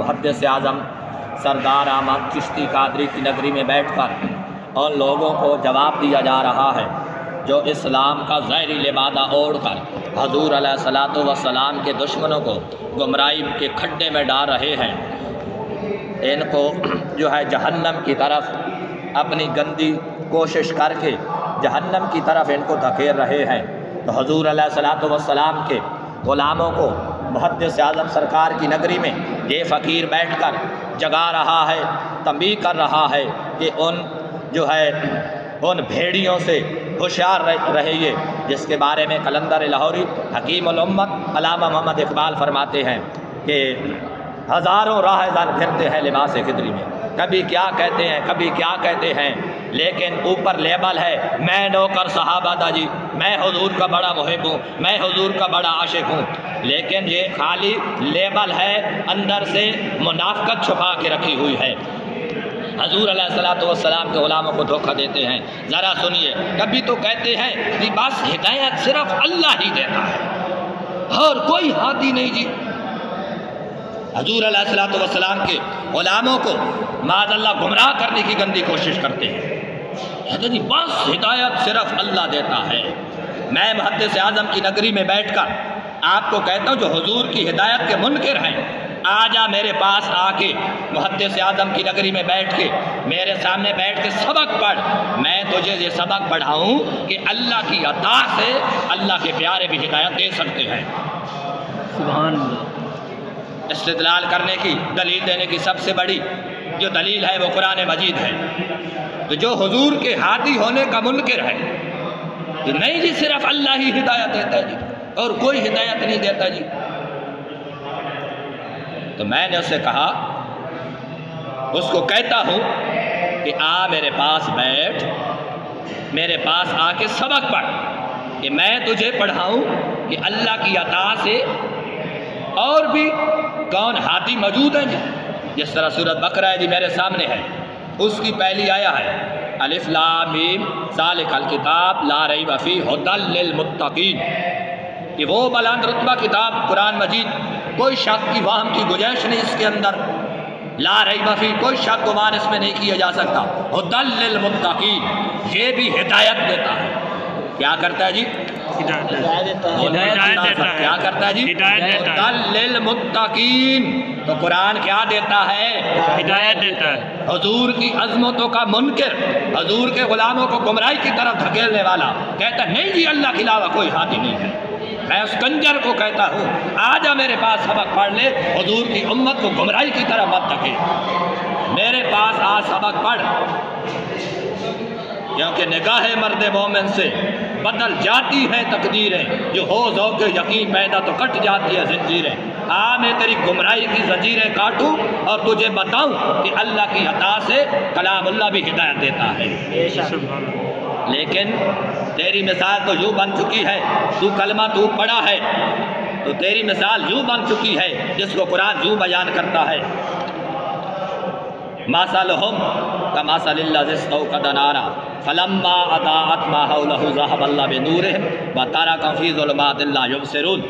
محدث اعظم سردار احمد چشتی قادری کی نگری میں بیٹھ کر ان لوگوں کو جواب دیا جا رہا ہے جو اسلام کا زہری لبادہ اوڑھ کر حضور علیہ الصلوۃ والسلام کے دشمنوں کو گمراہی کے کھڈے میں ڈال رہے ہیں۔ ان کو جو ہے جہنم کی طرف اپنی گندی کوشش کر کے جہنم کی طرف ان کو دھکیل رہے ہیں۔ تو حضور علیہ الصلوۃ والسلام کے غلاموں کو محدث اعظم سرکار کی نگری میں یہ فقیر بیٹھ کر جگا رہا ہے، تنبیہ کر رہا ہے کہ ان بھیڑیوں سے ہوشیار رہیے، جس کے بارے میں قلندر لاہوری حکیم الامت علامہ محمد اقبال فرماتے ہیں کہ ہزاروں راہ زن پھرتے ہیں لباس خدری میں، کبھی کیا کہتے ہیں کبھی کیا کہتے ہیں، لیکن اوپر لیبل ہے میں نوکر صحابہ دا جی، میں حضور کا بڑا محب ہوں، میں حضور کا بڑا عاشق ہوں، لیکن یہ خالی لیبل ہے، اندر سے منافقت چھپا کے رکھی ہوئی ہے۔ حضور علیہ الصلوۃ والسلام کے غلاموں کو دھوکہ دیتے ہیں۔ ذرا سنیے، کبھی تو کہتے ہیں کہ بس ہدایت صرف اللہ ہی دیتا ہے اور کوئی ہادی نہیں جی۔ حضور علیہ الصلوۃ والسلام کے غلاموں کو معاذ اللہ گمراہ کرنے کی گندی کوشش کرتے ہیں۔ کہتے جی بس ہدایت صرف اللہ دیتا ہے۔ میں محدث اعظم کی نگری میں بیٹھ کر آپ کو کہتا ہوں جو حضور کی ہدایت کے منکر ہیں، آ جا میرے پاس آ کے محدث اعظم کی نگری میں بیٹھ کے میرے سامنے بیٹھ کے سبق پڑھ، میں تجھے یہ سبق پڑھاؤں کہ اللہ کی عطا سے اللہ کے پیارے بھی ہدایت دے سکتے ہیں۔ سبحان اللہ۔ استدلال کرنے کی، دلیل دینے کی سب سے بڑی جو دلیل ہے وہ قرآن مجید ہے۔ تو جو حضور کے ہادی ہونے کا منکر ہے کہ نہیں جی صرف اللہ ہی ہدایت دیتا ہے جی اور کوئی ہدایت نہیں دیتا جی، تو میں نے اسے کہا، اس کو کہتا ہوں کہ آ میرے پاس بیٹھ، میرے پاس آ کے سبق پڑھ کہ میں تجھے پڑھاؤں کہ اللہ کی عطا سے اور بھی کون ہادی موجود ہیں جی۔ جس طرح سورۃ بقرہ ہے جی میرے سامنے ہے، اس کی پہلی آیا ہے الف لام میم ذالک الکتاب لا ریب فیہ ھدی للمتقین، کہ وہ بلند رتبہ کتاب قرآن مجید، کوئی شک کی وہم کی گنجائش نہیں اس کے اندر، لا ریب فیہ کوئی شک گمان اس میں نہیں کیا جا سکتا، ھدی للمتقین یہ بھی ہدایت دیتا ہے۔ کیا کرتا ہے جی؟ ہدایت دیتا ہے۔ کیا کرتا ہے جی؟ ھدی للمتقین۔ تو قرآن کیا دیتا ہے؟ ہدایت دیتا ہے۔ حضور کی عظمتوں کا منکر، حضور کے غلاموں کو گمراہی کی طرف دھکیلنے والا کہتا ہے نہیں جی اللہ کے علاوہ کوئی ہادی نہیں ہے۔ میں اس کنجر کو کہتا ہوں آ جا میرے پاس سبق پڑھ لے، حضور کی امت کو گمراہی کی طرف مت دھکیل، میرے پاس آ سبق پڑھ، کیونکہ نگاہ مرد مومن سے بدل جاتی ہیں تقدیریں، جو ہو ذوق یقین پیدا تو کٹ جاتی ہے زنجیریں۔ آ میں تیری گمراہی کی زنجیریں کاٹوں اور تجھے بتاؤں کہ اللہ کی عطا سے کلام اللہ بھی ہدایت دیتا ہے۔ لیکن تیری مثال تو یوں بن چکی ہے، تو کلمہ تو پڑھا ہے تو تیری مثال یوں بن چکی ہے جس کو قرآن یوں بیان کرتا ہے مثلہم کمثل الذی استوقد نارا فلما اضاءت ما حولہ ذہب اللہ بنورہم وترکہم فی ظلمات لا یبصرون۔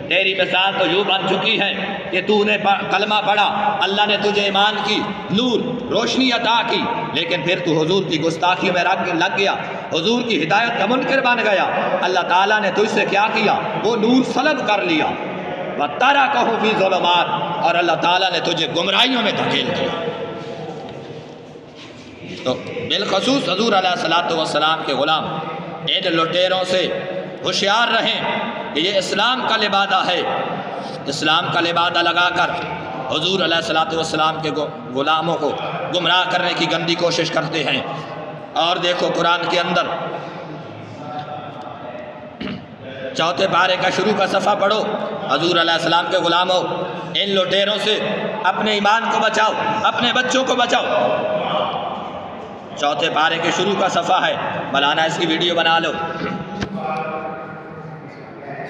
تیری مثال تو یوں بن چکی ہے کہ تو نے کلمہ پڑھا، اللہ نے تجھے ایمان کی نور روشنی عطا کی، لیکن پھر تو حضور کی گستاخی میں لگ گیا، حضور کی ہدایت کا منکر بن گیا، اللہ تعالیٰ نے تجھ سے کیا کیا؟ وہ نور سلب کر لیا، وَتَرَكَهُ فِي ظُلُمَاتٍ، اور اللہ تعالیٰ نے تجھے گمراہیوں میں دھکیل دیا۔ تو بالخصوص حضور علیہ الصلوۃ والسلام کے غلام ان لٹیروں سے ہوشیار رہیں کہ یہ اسلام کا لبادہ ہے، اسلام کا لبادہ لگا کر حضور علیہ الصلوۃ والسلام کے غلاموں کو گمراہ کرنے کی گندی کوشش کرتے ہیں۔ اور دیکھو قرآن کے اندر چوتھے پارے کا شروع کا صفحہ پڑھو، حضور علیہ السلام کے غلاموں ان لٹیروں سے اپنے ایمان کو بچاؤ، اپنے بچوں کو بچاؤ۔ چوتھے پارے کے شروع کا صفحہ ہے، مولانا اس کی ویڈیو بنا لو،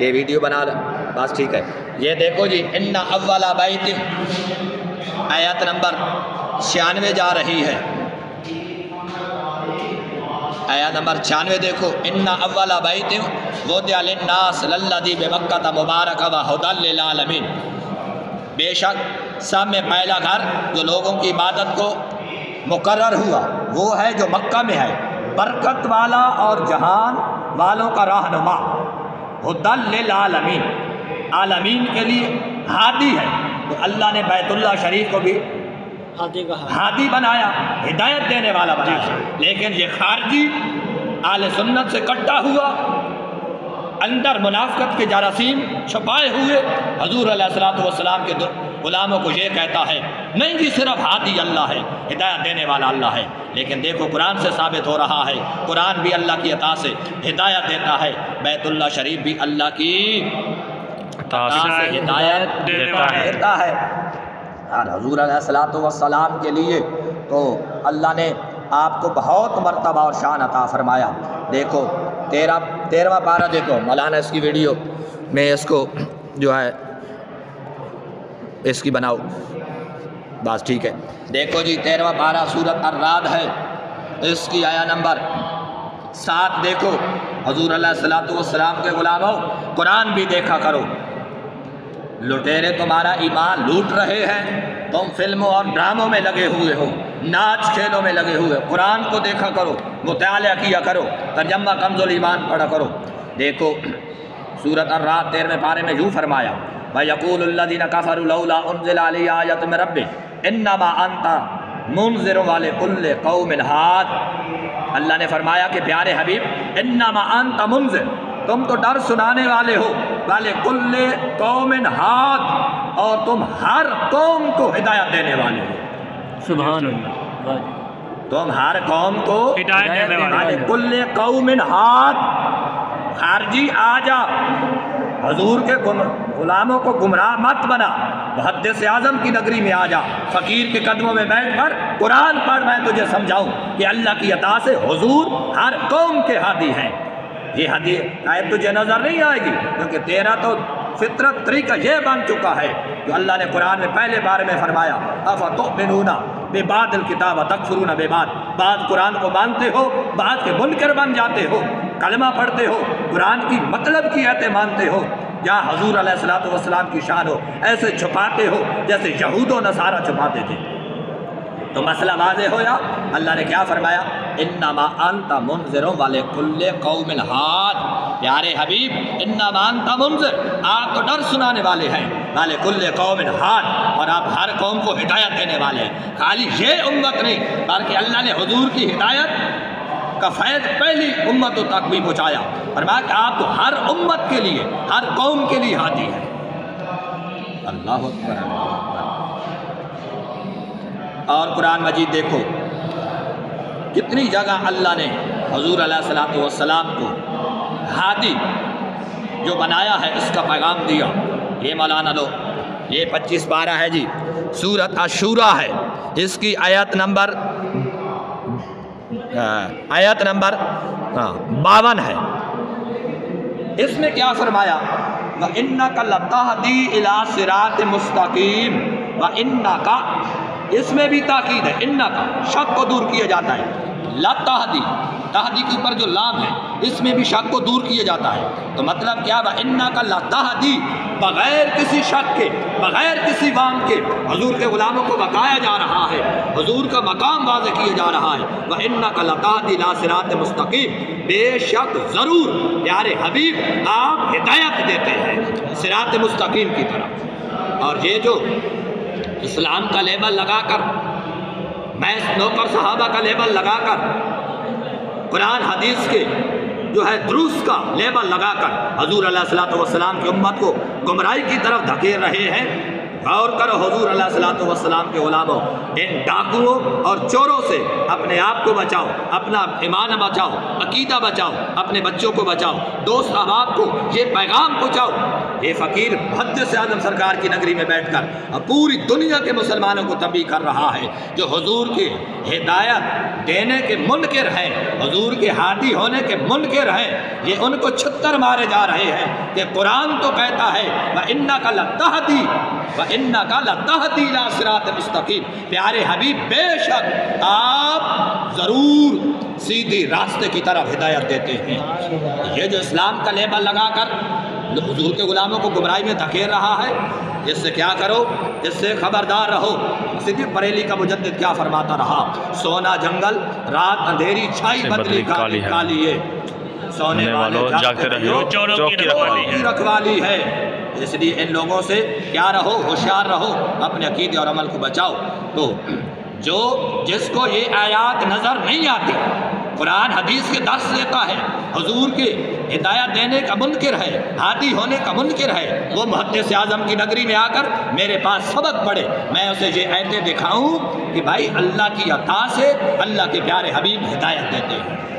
یہ ویڈیو بنا لو بس ٹھیک ہے۔ یہ دیکھو جی ان اول بیت، آیت نمبر 96 جا رہی ہے، آیت نمبر 96 دیکھو، ان اول بیت وضع للناس للذی ببکۃ مبارک وہدی للعالمین۔ بے شک سب میں پہلا گھر جو لوگوں کی عبادت کو مقرر ہوا وہ ہے جو مکہ میں ہے، برکت والا اور جہان والوں کا رہنما، ہدی للعالمین، عالمین کے لیے ہادی ہے۔ تو اللہ نے بیت اللہ شریف کو بھی ہادی بنایا، ہدایت دینے والا بنایا، لیکن یہ خارجی اہل سنت سے کٹا ہوا، اندر منافقت کے جراثیم چھپائے ہوئے حضور علیہ السلام کے غلاموں کو یہ کہتا ہے نہیں جی صرف ہادی اللہ ہے، ہدایت دینے والا اللہ ہے۔ لیکن دیکھو قرآن سے ثابت ہو رہا ہے، قرآن بھی اللہ کی عطا سے ہدایت دیتا ہے، بیت اللہ شریف بھی اللہ کی عطا سے ہدایت دیتا ہے۔ اور حضور علیہ السلام کے لیے تو اللہ نے آپ کو بہت مرتبہ اور شان عطا فرمایا۔ دیکھو 13واں پارہ دیکھو، مولانا اس کی ویڈیو میں اس کو جو ہے اس کی بناؤ، بس ٹھیک ہے۔ دیکھو جی 13واں پارہ سورۃ الرعد ہے، اس کی آیا نمبر 7 دیکھو۔ حضور علیہ السلام کے غلاموں قرآن بھی دیکھا کرو، لٹیرے تمہارا ایمان لوٹ رہے ہیں، تم فلموں اور ڈراموں میں لگے ہوئے ہو، ناچ کھیلوں میں لگے ہوئے، قرآن کو دیکھا کرو، مطالعہ کیا کرو، ترجمہ کنز الایمان پڑھا کرو۔ دیکھو سورۃ الرعد 13ویں پارے میں یوں فرمایا وَيَقُولُ الَّذِينَ كَفَرُوا لَوْلَا أُنزِلَ عَلَيْهِ آيَةٌ مِّن رَّبِّهِ إِنَّمَا أَنتَ مُنذِرٌ وَلِكُلِّ قَوْمٍ هَادٍ۔ اللہ نے فرمایا کہ پیارے حبیب انما انت منذر، تم تو ڈر سنانے والے ہو، وَلِكُلِّ قَوْمٍ هَادٍ، اور تم ہر قوم کو ہدایت دینے والے ہو۔ سبحان اللہ، تم ہر قوم کو ہدایت دینے والے ہو۔ وَلِكُلِّ قَوْمٍ هَادٍ، خارجی آ جا، حضور کے غلاموں کو گمراہ مت بنا، محدث اعظم کی نگری میں آ جا، فقیر کے قدموں میں بیٹھ کر قرآن پڑھ، میں تجھے سمجھاؤں کہ اللہ کی عطا سے حضور ہر قوم کے ہادی ہیں۔ یہ حدیث آیت تجھے نظر نہیں آئے گی کیونکہ تیرا تو فطرت طریقہ یہ بن چکا ہے جو اللہ نے قرآن میں پہلے بارے میں فرمایا افتؤمنون ببعض الکتاب وتکفرون ببعض، بعض قرآن کو مانتے ہو، بعض کے منکر بن جاتے ہو، کلمہ پڑھتے ہو، قرآن کی مطلب کی ایتیں مانتے ہو، جہاں حضور علیہ السلام کی شان ہو ایسے چھپاتے ہو جیسے یہود و نصارہ چھپاتے تھے۔ تو مسئلہ واضح ہوا، اللہ نے کیا فرمایا انما انت منذر ولکل قوم ہاد، پیارے حبیب انما انت منذر، آپ تو ڈر سنانے والے ہیں، ولکل قوم ہاد، اور آپ ہر قوم کو ہدایت دینے والے ہیں۔ خالی یہ امت نہیں بلکہ اللہ نے حضور کی ہدایت کا فیض پہلی امتوں تک بھی پہنچایا، فرمایا کہ آپ تو ہر امت کے لیے، ہر قوم کے لیے ہادی ہیں۔ اللہ اکبر، اللہ اکبر۔ اور قرآن مجید دیکھو کتنی جگہ اللہ نے حضور علیہ السلام کو ہادی جو بنایا ہے اس کا پیغام دیا۔ یہ مولانا لو، یہ 25 پارہ ہے جی، سورۃ الشورى ہے، اس کی آیت نمبر 52 ہے۔ اس میں کیا فرمایا وَإِنَّكَ لَتَهْدِي إِلَىٰ صِرَاطٍ مُسْتَقِيمٍ، وَإِنَّكَ اس میں بھی تاکید ہے، انکا شک کو دور کیا جاتا ہے، لَتَهْدِي، تہدی کے اوپر جو لام ہے اس میں بھی شک کو دور کیا جاتا ہے۔ تو مطلب کیا وَإِنَّكَ لَتَهْدِي، بغیر کسی شک کے، بغیر کسی وام کے حضور کے غلاموں کو بتایا جا رہا ہے، حضور کا مقام واضح کیا جا رہا ہے۔ وَإِنَّكَ لَتَهْدِي إِلَىٰ صِرَاطٍ مُسْتَقِيمٍ، بے شک ضرور پیارے حبیب آپ ہدایت دیتے ہیں صراط مستقیم کی طرف۔ اور یہ جو اسلام کا لیبل لگا کر، میں نوکر صحابہ کا لیبل لگا کر، قرآن حدیث کے جو ہے دروس کا لیبل لگا کر حضور علیہ السلام کی امت کو گمراہی کی طرف دھکیل رہے ہیں، غور کرو حضور علیہ السلام کے غلاموں، ان ڈاکوؤں اور چوروں سے اپنے آپ کو بچاؤ، اپنا ایمان بچاؤ، عقیدہ بچاؤ، اپنے بچوں کو بچاؤ، دوست احباب کو یہ پیغام پہنچاؤ۔ یہ فقیر محدث اعظم سرکار کی نگری میں بیٹھ کر پوری دنیا کے مسلمانوں کو تنبیہ کر رہا ہے جو حضور کی ہدایت دینے کے منکر ہیں، حضور کے ہادی ہونے کے منکر ہیں، یہ ان کو چھتر مارے جا رہے ہیں کہ قرآن تو کہتا ہے وَإِنَّكَ لَتَهْدِي وَإِنَّكَ لَتَهْدِي إِلَىٰ صِرَاطٍ مُسْتَقِيمٍ، پیارے حبیب بے شک آپ ضرور سیدھی راستے کی طرف ہدایت دیتے ہیں۔ یہ جو اسلام کا لیبل لگا کر حضور کے غلاموں کو گمراہی میں دھکیل رہا ہے، اس سے کیا کرو، اس سے خبردار رہو۔ سیدھی بریلی کا مجدد کیا فرماتا رہا، سونا جنگل رات اندھیری چھائی بدلی کالی ہے، سونے والے جاگتے رہو چوروں کی رکھوالی ہے۔ اس لیے ان لوگوں سے کیا رہو، ہوشیار رہو، اپنے عقیدے اور عمل کو بچاؤ۔ تو جس کو یہ آیات نظر نہیں آتی، قرآن حدیث کے درس دیتا ہے، حضور کے ہدایت دینے کا منکر ہے، ہادی ہونے کا منکر ہے، وہ محدث اعظم کی نگری میں آ کر میرے پاس سبق پڑھے، میں اسے یہ آیتیں دکھاؤں کہ بھائی اللہ کی عطا سے اللہ کے پیارے حبیب ہدایت دیتے ہیں۔